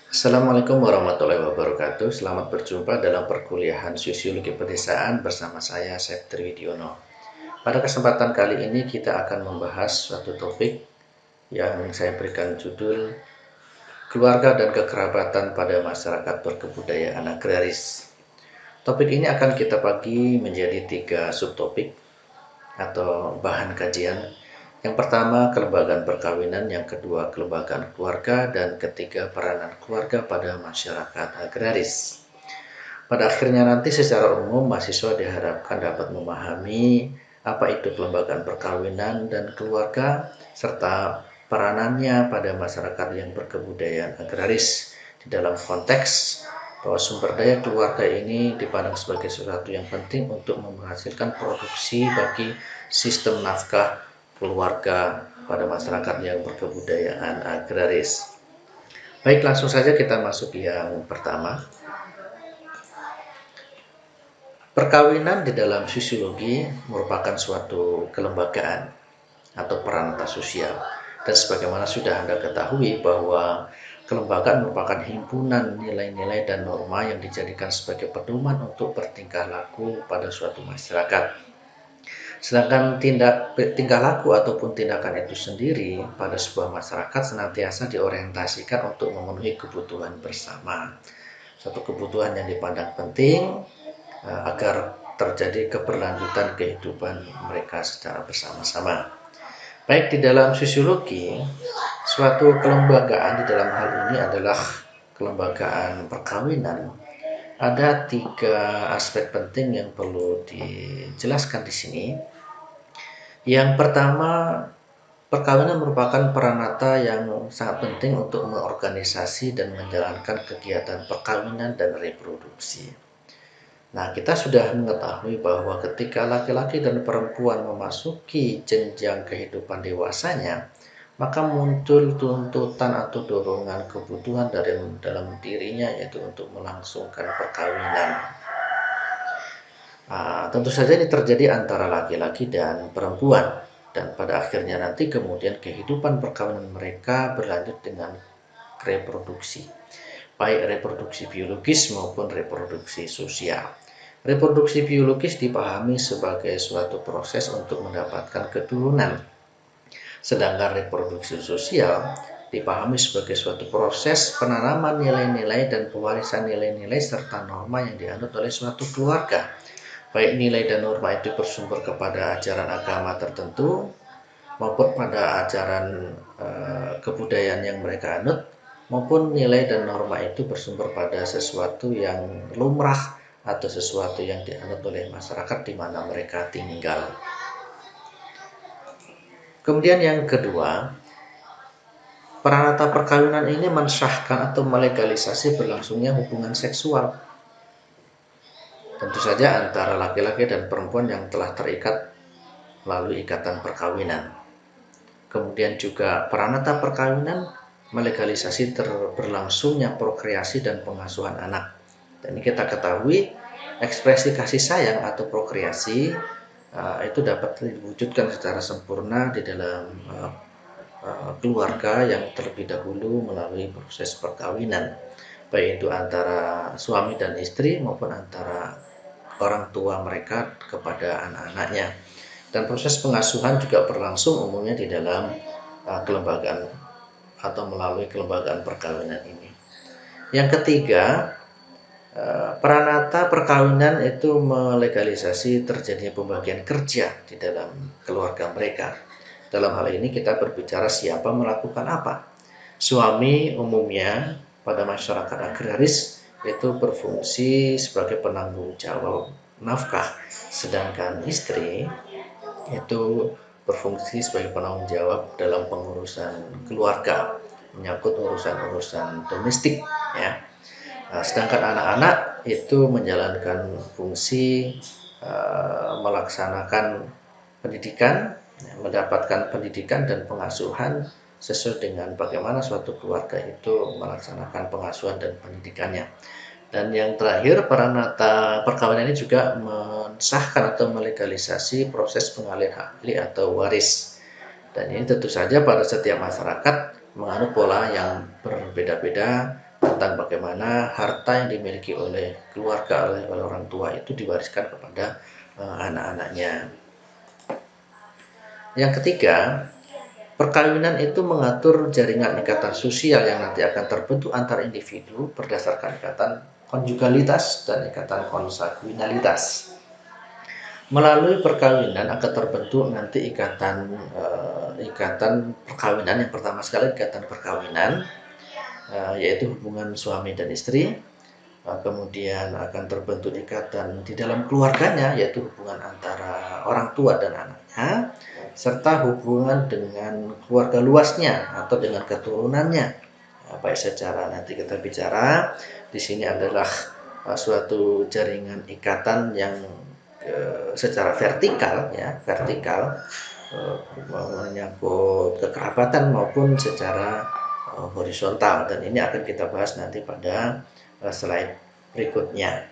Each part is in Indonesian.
Assalamualaikum warahmatullahi wabarakatuh. Selamat berjumpa dalam perkuliahan Sosiologi Pedesaan bersama saya, Septri Widiono. Pada kesempatan kali ini kita akan membahas suatu topik yang saya berikan judul Keluarga dan Kekerabatan pada Masyarakat Berkebudayaan Agraris. Topik ini akan kita bagi menjadi 3 subtopik atau bahan kajian. Yang pertama, kelembagaan perkawinan, yang kedua, kelembagaan keluarga, dan ketiga, peranan keluarga pada masyarakat agraris. Pada akhirnya nanti secara umum mahasiswa diharapkan dapat memahami apa itu kelembagaan perkawinan dan keluarga serta peranannya pada masyarakat yang berkebudayaan agraris di dalam konteks bahwa sumber daya keluarga ini dipandang sebagai sesuatu yang penting untuk menghasilkan produksi bagi sistem nafkah keluarga pada masyarakat yang berkebudayaan agraris. Baik, langsung saja kita masuk yang pertama. Perkawinan di dalam sosiologi merupakan suatu kelembagaan atau peranata sosial. Dan sebagaimana sudah Anda ketahui bahwa kelembagaan merupakan himpunan nilai-nilai dan norma yang dijadikan sebagai pedoman untuk bertingkah laku pada suatu masyarakat. Sedangkan tingkah laku ataupun tindakan itu sendiri pada sebuah masyarakat senantiasa diorientasikan untuk memenuhi kebutuhan bersama. Suatu kebutuhan yang dipandang penting agar terjadi keberlanjutan kehidupan mereka secara bersama-sama. Baik, di dalam sosiologi, suatu kelembagaan di dalam hal ini adalah kelembagaan perkawinan. Ada 3 aspek penting yang perlu dijelaskan di sini. Yang pertama, perkawinan merupakan peranata yang sangat penting untuk mengorganisasi dan menjalankan kegiatan perkawinan dan reproduksi. Nah, kita sudah mengetahui bahwa ketika laki-laki dan perempuan memasuki jenjang kehidupan dewasanya, maka muncul tuntutan atau dorongan kebutuhan dari dalam dirinya, yaitu untuk melangsungkan perkawinan. Tentu saja ini terjadi antara laki-laki dan perempuan, dan pada akhirnya nanti kemudian kehidupan perkawinan mereka berlanjut dengan reproduksi, baik reproduksi biologis maupun reproduksi sosial. Reproduksi biologis dipahami sebagai suatu proses untuk mendapatkan keturunan, sedangkan reproduksi sosial dipahami sebagai suatu proses penanaman nilai-nilai dan pewarisan nilai-nilai serta norma yang dianut oleh suatu keluarga. Baik nilai dan norma itu bersumber kepada ajaran agama tertentu maupun pada ajaran kebudayaan yang mereka anut, maupun nilai dan norma itu bersumber pada sesuatu yang lumrah atau sesuatu yang dianut oleh masyarakat di mana mereka tinggal. Kemudian yang kedua, peranata perkawinan ini mensahkan atau melegalisasi berlangsungnya hubungan seksual, tentu saja antara laki-laki dan perempuan yang telah terikat melalui ikatan perkawinan. Kemudian juga peranata perkawinan melegalisasi berlangsungnya prokreasi dan pengasuhan anak. Dan ini kita ketahui ekspresi kasih sayang atau prokreasi itu dapat diwujudkan secara sempurna di dalam keluarga yang terlebih dahulu melalui proses perkawinan, baik itu antara suami dan istri maupun antara orang tua mereka kepada anak-anaknya. Dan proses pengasuhan juga berlangsung umumnya di dalam kelembagaan atau melalui kelembagaan perkawinan ini. Yang ketiga, peranata perkawinan itu melegalisasi terjadinya pembagian kerja di dalam keluarga mereka. Dalam hal ini kita berbicara siapa melakukan apa. Suami umumnya pada masyarakat agraris itu berfungsi sebagai penanggung jawab nafkah, sedangkan istri itu berfungsi sebagai penanggung jawab dalam pengurusan keluarga, menyangkut urusan-urusan domestik, ya. Sedangkan anak-anak itu menjalankan fungsi melaksanakan pendidikan, mendapatkan pendidikan dan pengasuhan sesuai dengan bagaimana suatu keluarga itu melaksanakan pengasuhan dan pendidikannya. Dan yang terakhir, peranata perkawinan ini juga mensahkan atau melegalisasi proses pengalihan ahli atau waris. Dan ini tentu saja pada setiap masyarakat menganut pola yang berbeda-beda tentang bagaimana harta yang dimiliki oleh keluarga, oleh orang tua itu diwariskan kepada anak-anaknya. Yang ketiga, perkawinan itu mengatur jaringan ikatan sosial yang nanti akan terbentuk antar individu berdasarkan ikatan konjugalitas dan ikatan konsanguinalitas. Melalui perkawinan akan terbentuk nanti ikatan perkawinan. Yang pertama sekali ikatan perkawinan, yaitu hubungan suami dan istri. Kemudian akan terbentuk ikatan di dalam keluarganya, yaitu hubungan antara orang tua dan anaknya, serta hubungan dengan keluarga luasnya atau dengan keturunannya. Baik secara nanti kita bicara di sini adalah suatu jaringan ikatan yang secara vertikal, menyangkut kekerabatan maupun secara horizontal, dan ini akan kita bahas nanti pada slide berikutnya.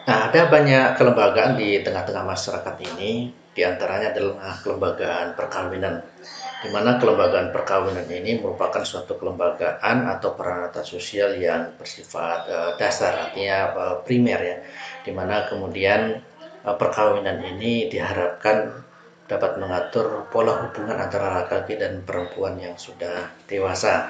Nah, ada banyak kelembagaan di tengah-tengah masyarakat ini, diantaranya adalah kelembagaan perkawinan, di mana kelembagaan perkawinan ini merupakan suatu kelembagaan atau peranata sosial yang bersifat dasar, artinya primer ya, di mana kemudian perkawinan ini diharapkan dapat mengatur pola hubungan antara laki-laki dan perempuan yang sudah dewasa.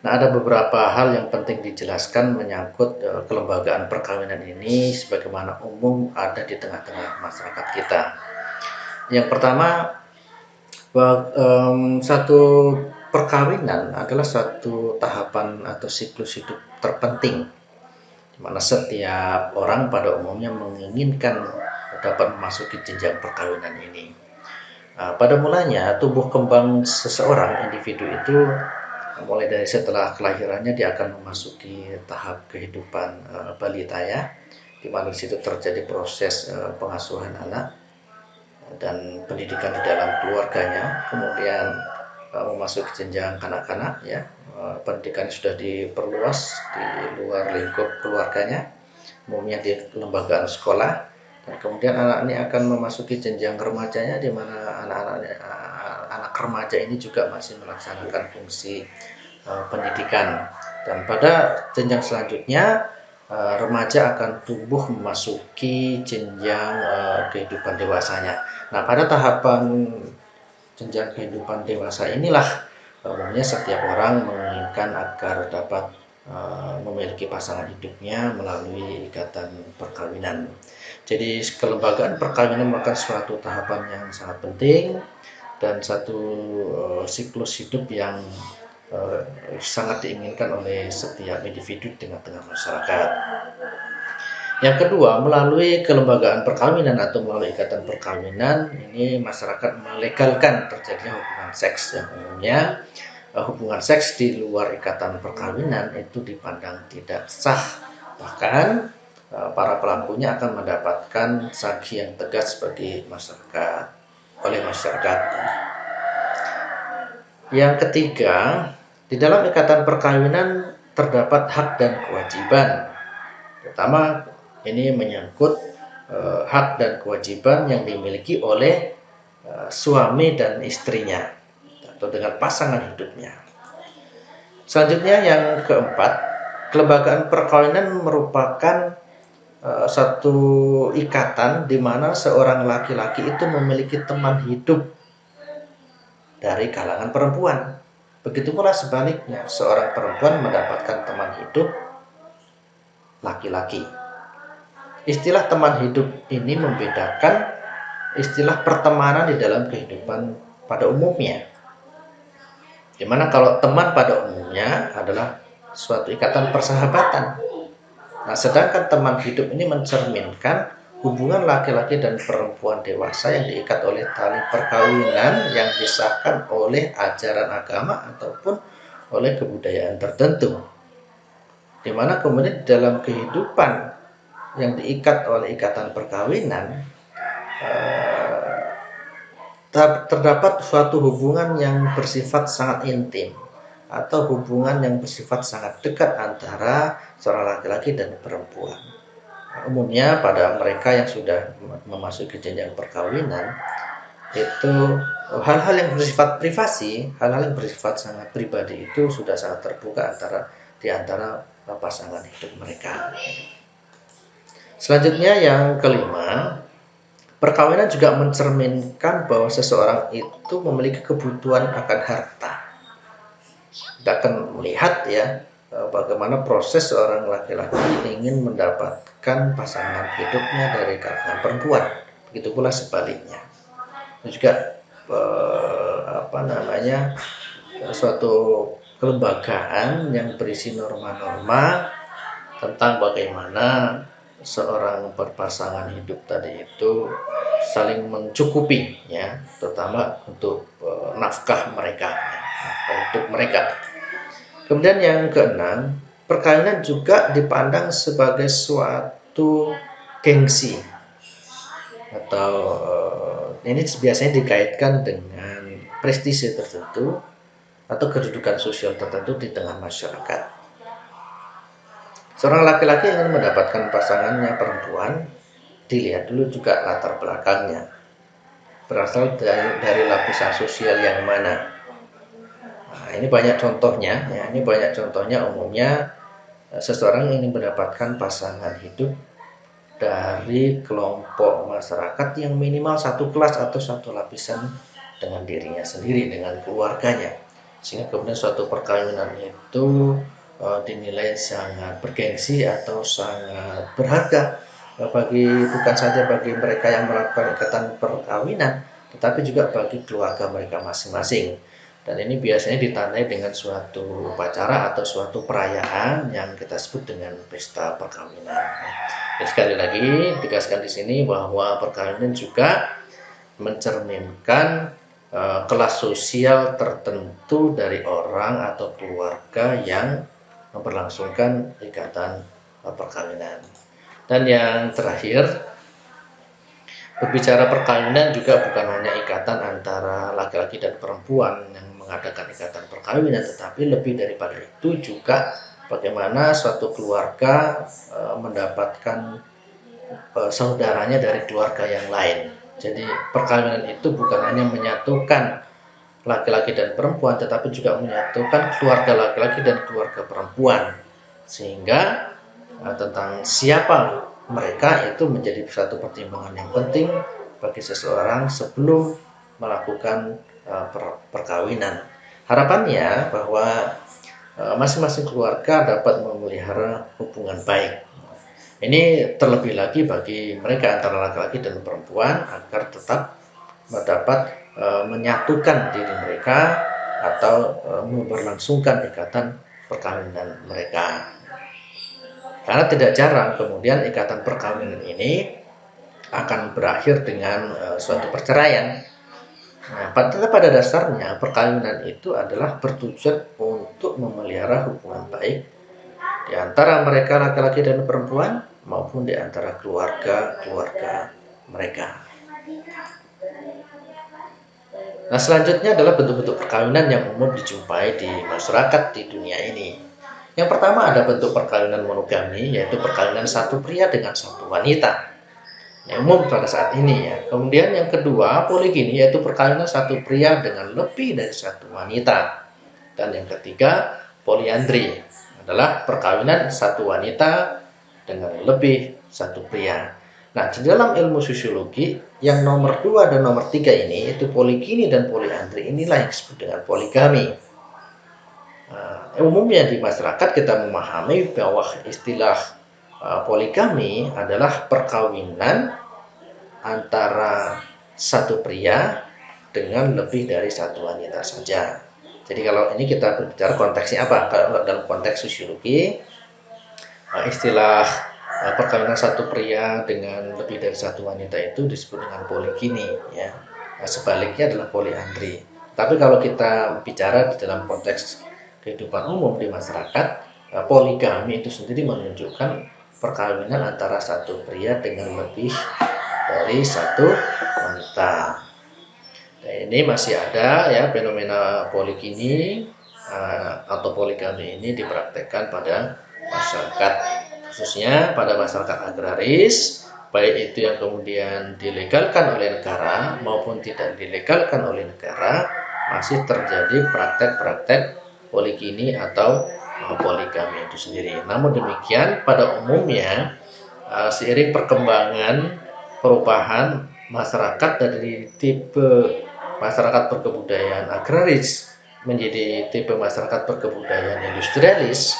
Nah, ada beberapa hal yang penting dijelaskan menyangkut kelembagaan perkawinan ini sebagaimana umum ada di tengah-tengah masyarakat kita. Yang pertama, satu perkawinan adalah satu tahapan atau siklus hidup terpenting, di mana setiap orang pada umumnya menginginkan dapat memasuki jenjang perkawinan ini. Pada mulanya, tumbuh kembang seseorang individu itu mulai dari setelah kelahirannya dia akan memasuki tahap kehidupan balita ya, di mana situ terjadi proses pengasuhan anak dan pendidikan di dalam keluarganya, kemudian memasuki jenjang kanak-kanak ya, pendidikan sudah diperluas di luar lingkup keluarganya, umumnya di kelembagaan sekolah, dan kemudian anak ini akan memasuki jenjang remajanya, di mana anak remaja ini juga masih melaksanakan fungsi pendidikan, dan pada jenjang selanjutnya remaja akan tumbuh memasuki jenjang kehidupan dewasanya. Nah, pada tahapan jenjang kehidupan dewasa inilah umumnya setiap orang menginginkan agar dapat memiliki pasangan hidupnya melalui ikatan perkawinan. Jadi kelembagaan perkawinan merupakan suatu tahapan yang sangat penting dan satu siklus hidup yang sangat diinginkan oleh setiap individu di tengah-tengah masyarakat. Yang kedua, melalui kelembagaan perkawinan atau melalui ikatan perkawinan ini masyarakat melegalkan terjadinya hubungan seks, yang umumnya hubungan seks di luar ikatan perkawinan itu dipandang tidak sah, bahkan para pelakunya akan mendapatkan sanksi yang tegas oleh masyarakat. Yang ketiga, di dalam ikatan perkawinan terdapat hak dan kewajiban. Pertama, ini menyangkut hak dan kewajiban yang dimiliki oleh suami dan istrinya atau dengan pasangan hidupnya. Selanjutnya yang keempat, kelembagaan perkawinan merupakan satu ikatan di mana seorang laki-laki itu memiliki teman hidup dari kalangan perempuan. Begitu pula sebaliknya, seorang perempuan mendapatkan teman hidup laki-laki. Istilah teman hidup ini membedakan istilah pertemanan di dalam kehidupan pada umumnya. Dimana kalau teman pada umumnya adalah suatu ikatan persahabatan. Nah, sedangkan teman hidup ini mencerminkan hubungan laki-laki dan perempuan dewasa yang diikat oleh tali perkawinan yang disahkan oleh ajaran agama ataupun oleh kebudayaan tertentu. Di mana kemudian dalam kehidupan yang diikat oleh ikatan perkawinan terdapat suatu hubungan yang bersifat sangat intim atau hubungan yang bersifat sangat dekat antara seorang laki-laki dan perempuan. Umumnya pada mereka yang sudah memasuki jenjang perkawinan, itu hal-hal yang bersifat privasi, hal-hal yang bersifat sangat pribadi itu sudah sangat terbuka di antara pasangan hidup mereka. Selanjutnya yang kelima, perkawinan juga mencerminkan bahwa seseorang itu memiliki kebutuhan akan harta. Kita akan melihat ya bagaimana proses seorang laki-laki ingin mendapatkan pasangan hidupnya dari kalangan perempuan. Begitu pula sebaliknya. Dan juga suatu kelembagaan yang berisi norma-norma tentang bagaimana seorang berpasangan hidup tadi itu saling mencukupi ya, terutama untuk nafkah mereka, nafkah hidup mereka. Kemudian yang keenam, perkawinan juga dipandang sebagai suatu gengsi atau ini biasanya dikaitkan dengan prestise tertentu atau kedudukan sosial tertentu di tengah masyarakat. Seorang laki-laki ingin mendapatkan pasangannya perempuan, dilihat dulu juga latar belakangnya, berasal dari lapisan sosial yang mana. Nah, ini banyak contohnya ya, umumnya seseorang ingin mendapatkan pasangan hidup dari kelompok masyarakat yang minimal satu kelas atau satu lapisan dengan dirinya sendiri, dengan keluarganya, sehingga kemudian suatu perkawinan itu dinilai sangat bergengsi atau sangat berharga bukan saja bagi mereka yang melakukan ikatan perkawinan, tetapi juga bagi keluarga mereka masing-masing. Dan ini biasanya ditandai dengan suatu upacara atau suatu perayaan yang kita sebut dengan pesta perkawinan. Dan sekali lagi ditegaskan di sini bahwa perkawinan juga mencerminkan kelas sosial tertentu dari orang atau keluarga yang memperlangsungkan ikatan perkawinan. Dan yang terakhir, berbicara perkawinan juga bukan hanya ikatan antara laki-laki dan perempuan yang mengadakan ikatan perkawinan, tetapi lebih daripada itu juga bagaimana suatu keluarga mendapatkan saudaranya dari keluarga yang lain. Jadi perkawinan itu bukan hanya menyatukan laki-laki dan perempuan, tetapi juga menyatukan keluarga laki-laki dan keluarga perempuan, sehingga tentang siapa mereka itu menjadi satu pertimbangan yang penting bagi seseorang sebelum melakukan perkawinan. Harapannya bahwa masing-masing keluarga dapat memelihara hubungan baik. Ini terlebih lagi bagi mereka antara laki-laki dan perempuan agar tetap dapat menyatukan diri mereka atau memperlangsungkan ikatan perkawinan mereka. Karena tidak jarang kemudian ikatan perkawinan ini akan berakhir dengan suatu perceraian. Nah, pada dasarnya perkawinan itu adalah bertujuan untuk memelihara hubungan baik di antara mereka laki-laki dan perempuan maupun di antara keluarga mereka. Nah, selanjutnya adalah bentuk-bentuk perkawinan yang umum dijumpai di masyarakat di dunia ini. Yang pertama ada bentuk perkawinan monogami, yaitu perkawinan satu pria dengan satu wanita. Yang umum pada saat ini ya. Kemudian yang kedua poligami, yaitu perkawinan satu pria dengan lebih dari satu wanita. Dan yang ketiga poliandri, adalah perkawinan satu wanita dengan lebih satu pria. Nah, di dalam ilmu sosiologi yang nomor 2 dan nomor 3 ini, yaitu poligami dan poliandri, inilah yang disebut dengan poligami. Umumnya di masyarakat kita memahami bahwa istilah poligami adalah perkawinan antara satu pria dengan lebih dari satu wanita saja. Jadi kalau ini kita berbicara konteksnya apa? Kalau dalam konteks sosiologi, istilah perkawinan satu pria dengan lebih dari satu wanita itu disebut dengan poligami ya. Nah, sebaliknya adalah poliandri. Tapi kalau kita bicara di dalam konteks kehidupan umum di masyarakat, poligami itu sendiri menunjukkan perkawinan antara satu pria dengan lebih dari satu wanita. Nah, ini masih ada ya fenomena poligami atau poligami ini dipraktekkan pada masyarakat, khususnya pada masyarakat agraris baik itu yang kemudian dilegalkan oleh negara maupun tidak dilegalkan oleh negara, masih terjadi praktek-praktek poligini atau poligami itu sendiri. Namun demikian, pada umumnya seiring perkembangan perubahan masyarakat dari tipe masyarakat berkebudayaan agraris menjadi tipe masyarakat berkebudayaan industrialis,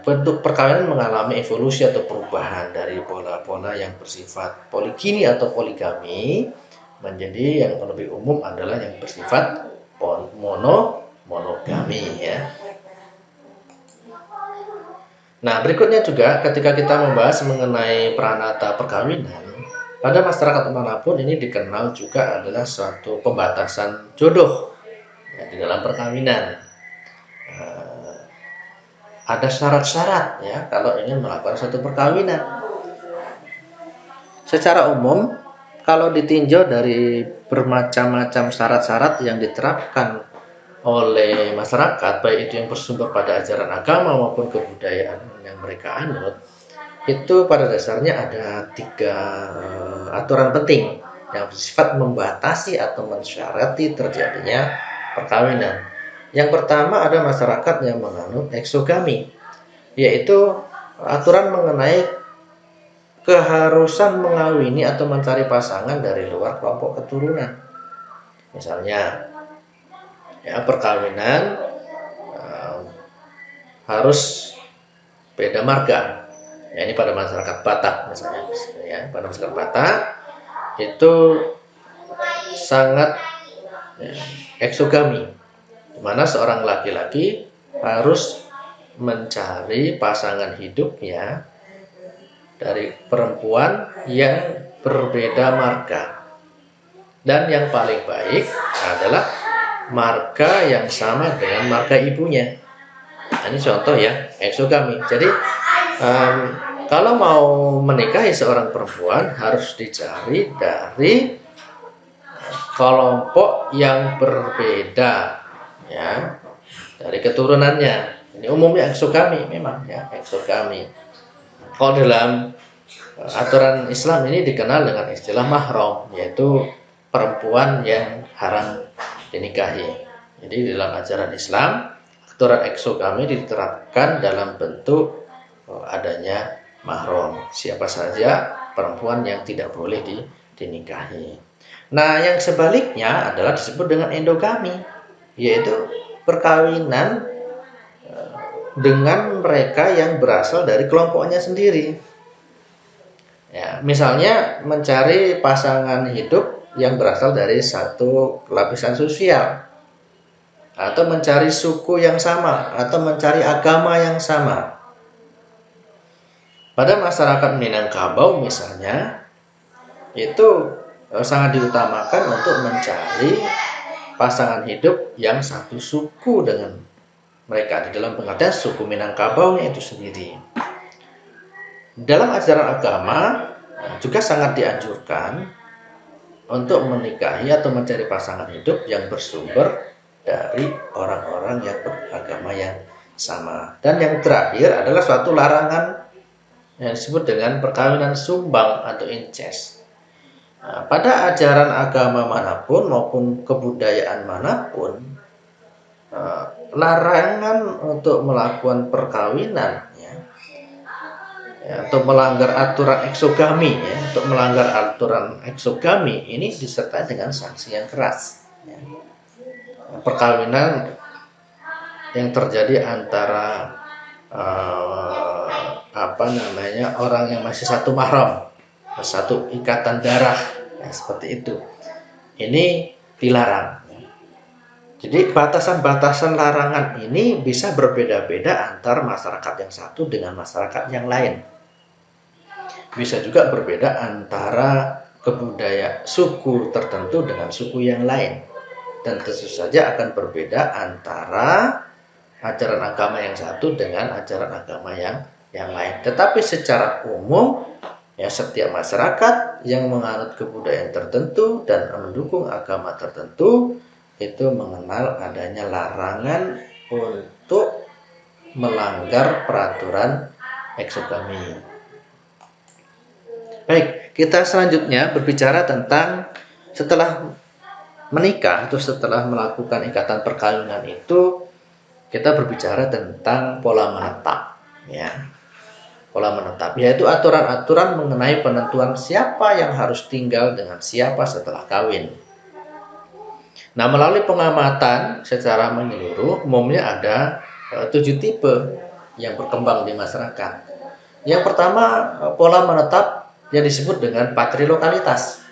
bentuk perkawinan mengalami evolusi atau perubahan dari pola-pola yang bersifat poligini atau poligami menjadi yang lebih umum adalah yang bersifat monogami ya. Nah, berikutnya juga ketika kita membahas mengenai pranata perkawinan, pada masyarakat manapun ini dikenal juga adalah suatu pembatasan jodoh ya, di dalam perkawinan. Ada syarat-syarat ya kalau ingin melakukan suatu perkawinan. Secara umum, kalau ditinjau dari bermacam-macam syarat-syarat yang diterapkan oleh masyarakat, baik itu yang bersumber pada ajaran agama maupun kebudayaan yang mereka anut, itu pada dasarnya ada 3 aturan penting yang bersifat membatasi atau mensyarati terjadinya perkawinan. Yang pertama ada masyarakat yang menganut eksogami, yaitu aturan mengenai keharusan mengawini atau mencari pasangan dari luar kelompok keturunan. Misalnya, ya perkawinan harus beda marga. Ya, ini pada masyarakat Batak misalnya. Ya, pada masyarakat Batak itu sangat eksogami, di mana seorang laki-laki harus mencari pasangan hidupnya dari perempuan yang berbeda marga. Dan yang paling baik adalah marga yang sama dengan marga ibunya. Nah, ini contoh ya, eksogami. Jadi kalau mau menikahi seorang perempuan harus dicari dari kelompok yang berbeda ya, dari keturunannya. Ini umumnya eksogami memang ya, eksogami. Kalau dalam aturan Islam ini dikenal dengan istilah mahram, yaitu perempuan yang haram dinikahi. Jadi dalam ajaran Islam, aturan eksogami diterapkan dalam bentuk adanya mahram, siapa saja perempuan yang tidak boleh dinikahi. Nah, yang sebaliknya adalah disebut dengan endogami, yaitu perkawinan dengan mereka yang berasal dari kelompoknya sendiri. Ya, misalnya mencari pasangan hidup yang berasal dari satu lapisan sosial, atau mencari suku yang sama, atau mencari agama yang sama. Pada masyarakat Minangkabau misalnya, itu sangat diutamakan untuk mencari pasangan hidup yang satu suku dengan mereka, di dalam pengertian suku Minangkabau-nya itu sendiri. Dalam ajaran agama juga sangat dianjurkan untuk menikahi atau mencari pasangan hidup yang bersumber dari orang-orang yang beragama yang sama. Dan yang terakhir adalah suatu larangan yang disebut dengan perkawinan sumbang atau incest. Nah, pada ajaran agama manapun maupun kebudayaan manapun, larangan untuk melakukan perkawinan atau melanggar aturan eksogami, untuk melanggar aturan eksogami ini disertai dengan sanksi yang keras. Perkawinan yang terjadi antara orang yang masih satu mahram, satu ikatan darah, seperti itu, ini dilarang. Jadi batasan-batasan larangan ini bisa berbeda-beda antar masyarakat yang satu dengan masyarakat yang lain. Bisa juga berbeda antara kebudayaan suku tertentu dengan suku yang lain. Dan tentu saja akan berbeda antara ajaran agama yang satu dengan ajaran agama yang lain. Tetapi secara umum, ya setiap masyarakat yang menganut kebudayaan tertentu dan mendukung agama tertentu itu mengenal adanya larangan untuk melanggar peraturan eksogami. Baik, kita selanjutnya berbicara tentang setelah menikah atau setelah melakukan ikatan perkawinan itu, kita berbicara tentang pola menetap, ya. Pola menetap yaitu aturan-aturan mengenai penentuan siapa yang harus tinggal dengan siapa setelah kawin. Nah, melalui pengamatan secara menyeluruh, umumnya ada 7 tipe yang berkembang di masyarakat. Yang pertama, pola menetap yang disebut dengan patrilokalitas,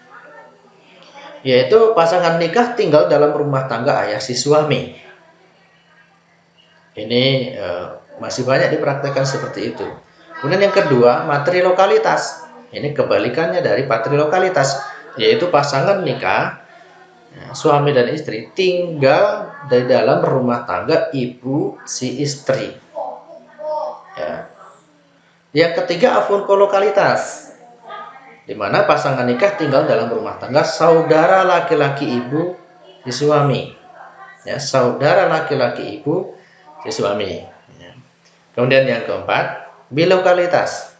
yaitu pasangan nikah tinggal dalam rumah tangga ayah si suami. Ini masih banyak dipraktekkan seperti itu. Kemudian yang kedua, matrilokalitas. Ini kebalikannya dari patrilokalitas, yaitu pasangan nikah, suami dan istri tinggal di dalam rumah tangga ibu si istri. Ya. Yang ketiga, afunkolokalitas, di mana pasangan nikah tinggal dalam rumah tangga saudara laki-laki ibu si suami. Ya, saudara laki-laki ibu si suami. Ya. Kemudian yang keempat, bilokalitas,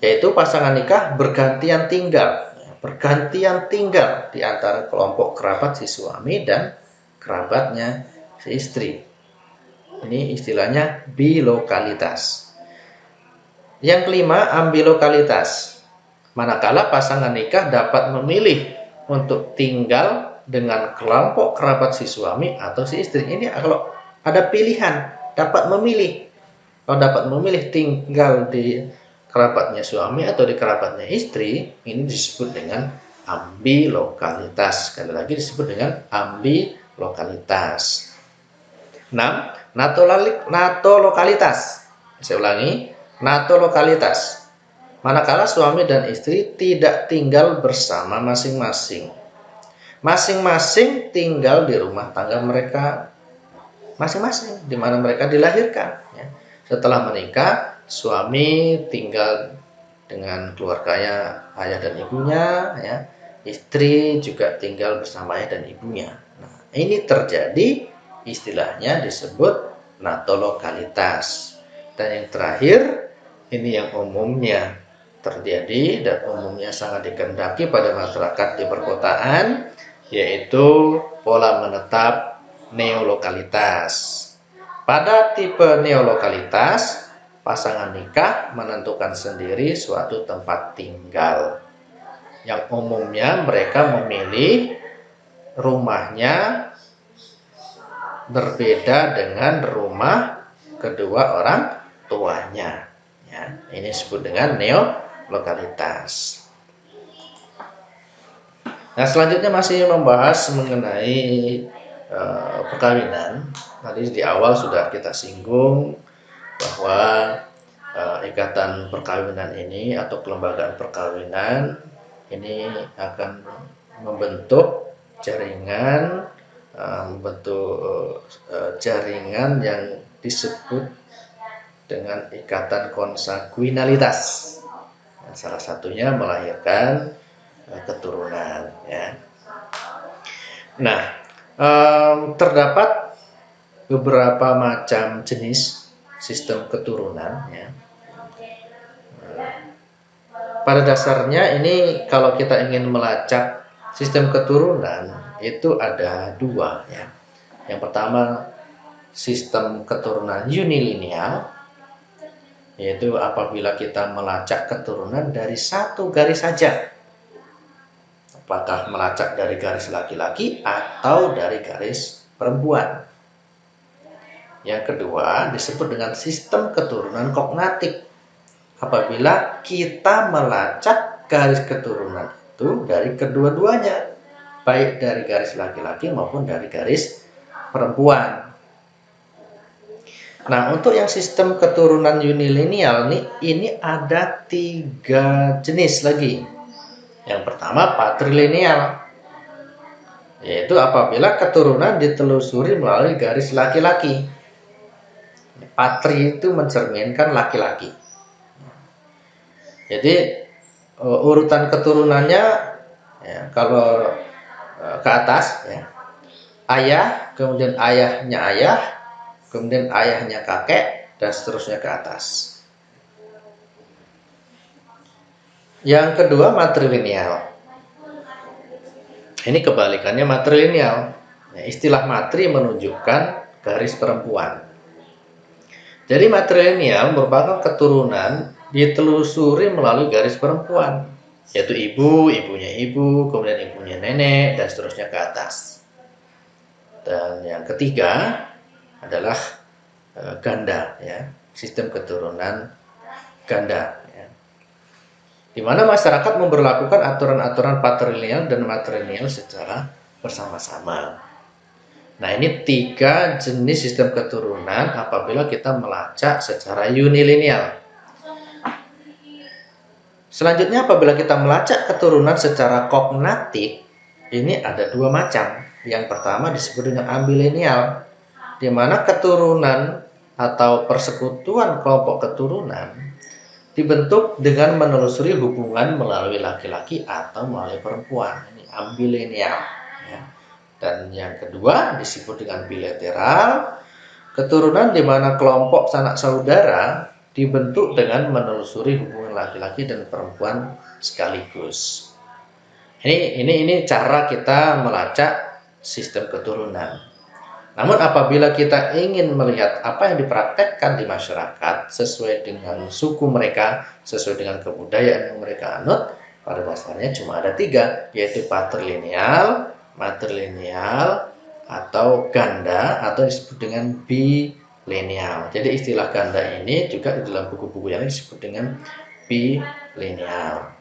yaitu pasangan nikah bergantian tinggal. Bergantian tinggal di antara kelompok kerabat si suami dan kerabatnya si istri. Ini istilahnya bilokalitas. Yang kelima, ambilokalitas, manakala pasangan nikah dapat memilih untuk tinggal dengan kelompok kerabat si suami atau si istri. Ini kalau ada pilihan, dapat memilih. Kalau dapat memilih tinggal di kerabatnya suami atau di kerabatnya istri, ini disebut dengan ambilokalitas. Sekali lagi disebut dengan ambilokalitas. 6. Natolokalitas. Saya ulangi, natolokalitas, manakala suami dan istri tidak tinggal bersama masing-masing. Masing-masing tinggal di rumah tangga mereka masing-masing, di mana mereka dilahirkan. Ya. Setelah menikah, suami tinggal dengan keluarganya ayah dan ibunya, ya. Istri juga tinggal bersama ayah dan ibunya. Nah, ini terjadi, istilahnya disebut natolokalitas. Dan yang terakhir, ini yang umumnya terjadi dan umumnya sangat dikehendaki pada masyarakat di perkotaan, yaitu pola menetap neolokalitas. Pada tipe neolokalitas, pasangan nikah menentukan sendiri suatu tempat tinggal. Yang umumnya mereka memilih rumahnya berbeda dengan rumah kedua orang tuanya. Ya, ini disebut dengan neolokalitas. Nah, selanjutnya masih membahas mengenai perkawinan. Tadi di awal sudah kita singgung bahwa ikatan perkawinan ini atau kelembagaan perkawinan ini akan membentuk jaringan, jaringan yang disebut dengan ikatan konsanguinalitas. Salah satunya melahirkan keturunan. Ya. Nah, terdapat beberapa macam jenis sistem keturunan. Ya. Pada dasarnya ini kalau kita ingin melacak sistem keturunan itu ada dua. Ya. Yang pertama, sistem keturunan unilineal, yaitu apabila kita melacak keturunan dari satu garis saja, apakah melacak dari garis laki-laki atau dari garis perempuan. Yang kedua disebut dengan sistem keturunan kognatif, apabila kita melacak garis keturunan itu dari kedua-duanya, baik dari garis laki-laki maupun dari garis perempuan. Nah, untuk yang sistem keturunan unilineal ini ada 3 jenis lagi. Yang pertama, patrilineal, yaitu apabila keturunan ditelusuri melalui garis laki-laki. Patri itu mencerminkan laki-laki. Jadi urutan keturunannya, ya, kalau ke atas, ya, ayah, kemudian ayahnya ayah, kemudian ayahnya kakek, dan seterusnya ke atas. Yang kedua matrilineal. Ini kebalikannya matrilineal. Ya, istilah matri menunjukkan garis perempuan. Jadi matrilineal merupakan keturunan ditelusuri melalui garis perempuan, yaitu ibu, ibunya ibu, kemudian ibunya nenek, dan seterusnya ke atas. Dan yang ketiga adalah ganda, ya, sistem keturunan ganda, ya. Di mana masyarakat memberlakukan aturan-aturan patrilineal dan matrilineal secara bersama-sama. Nah, ini 3 jenis sistem keturunan apabila kita melacak secara unilineal. Selanjutnya apabila kita melacak keturunan secara kognatik, ini ada 2 macam. Yang pertama disebut dengan ambilineal, di mana keturunan atau persekutuan kelompok keturunan dibentuk dengan menelusuri hubungan melalui laki-laki atau melalui perempuan. Ini ambilineal, ya. Dan yang kedua disebut dengan bilateral, keturunan di mana kelompok sanak saudara dibentuk dengan menelusuri hubungan laki-laki dan perempuan sekaligus. Ini cara kita melacak sistem keturunan. Namun apabila kita ingin melihat apa yang dipraktekkan di masyarakat sesuai dengan suku mereka, sesuai dengan kebudayaan yang mereka anut, pada dasarnya cuma ada 3, yaitu patrilineal, matrilineal, atau ganda, atau disebut dengan bilineal. Jadi istilah ganda ini juga di dalam buku-buku yang disebut dengan bilineal.